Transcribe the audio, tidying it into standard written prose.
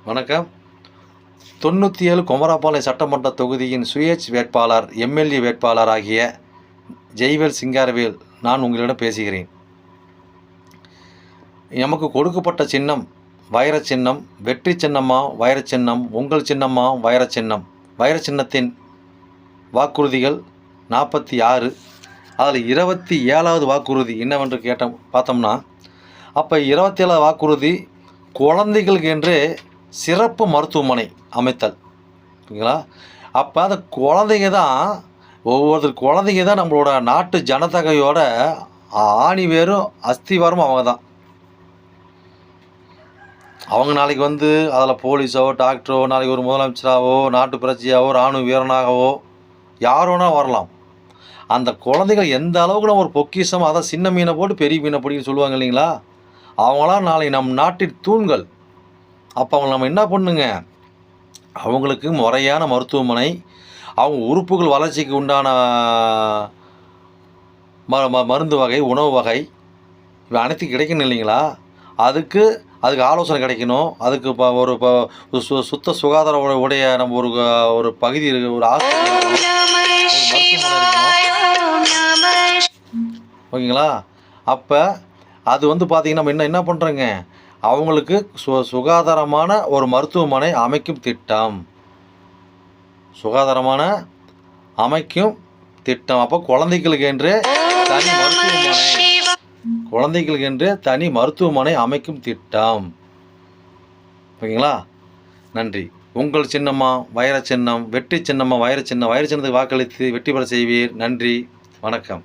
வணக்கம். 97 குமராபாளையம் சட்டமன்ற தொகுதியின் சுயேட்சை வேட்பாளர் எம்எல்ஏ வேட்பாளர் ஆகிய ஜெய்வேல் சிங்காரவேல் நான் உங்களிடம் பேசுகிறேன். எமக்கு கொடுக்கப்பட்ட சின்னம் வைர சின்னம். வெற்றி சின்னமா வைர சின்னம், உங்கள் சின்னமா வைர சின்னம். வைர சின்னத்தின் வாக்குறுதிகள் 46. அதில் 27வது வாக்குறுதி என்னவென்று பார்த்தோம்னா, அப்போ 27வது வாக்குறுதி குழந்தைகளுக்கு என்று சிறப்பு மருத்துவமனை அமைத்தல். ஓகேங்களா? அப்போ அந்த குழந்தைங்க தான் குழந்தைங்க தான் நம்மளோட நாட்டு ஜனத்தொகையோட ஆணி வேரும் அஸ்திவாரமும் அவங்க தான். அவங்க நாளைக்கு அதில் போலீஸோ டாக்டரோ, நாளைக்கு ஒரு முதலமைச்சராகவோ, நாட்டு பிரஜையாவோ, இராணுவ வீரனாகவோ யாரோனா வரலாம். அந்த குழந்தைகள் எந்த அளவுக்கு நம்ம ஒரு பொக்கிஷம், அதை சின்ன மீனை போட்டு பெரிய மீனை பிடிக்குன்னு சொல்லுவாங்க இல்லைங்களா? அவங்களாம் நாளைக்கு நம் நாட்டின் தூண்கள். அப்போ அவங்க நம்ம என்ன பண்ணுங்க, அவங்களுக்கு முறையான மருத்துவமனை, அவங்க உறுப்புகள் வளர்ச்சிக்கு உண்டான மருந்து வகை, உணவு வகை இவை அனைத்தும் கிடைக்கணும் இல்லைங்களா? அதுக்கு ஆலோசனை கிடைக்கணும். அதுக்கு ஒரு சுத்த சுகாதார உடைய நம்ம ஒரு பகுதி ஒரு ஓகேங்களா? அப்போ அது பார்த்திங்கன்னா நம்ம என்ன பண்ணுறோங்க, அவங்களுக்கு சுகாதாரமான ஒரு மருத்துவமனை அமைக்கும் திட்டம். சுகாதாரமான அமைக்கும் திட்டம். அப்போ குழந்தைகளுக்கு என்று தனி மருத்துவமனை அமைக்கும் திட்டம். ஓகேங்களா? நன்றி. உங்கள் சின்னமா வைர சின்னம், வெற்றி சின்னமா வைர சின்னம். வைர சின்னத்துக்கு வாக்களித்து வெற்றி பெற செய்வீர். நன்றி, வணக்கம்.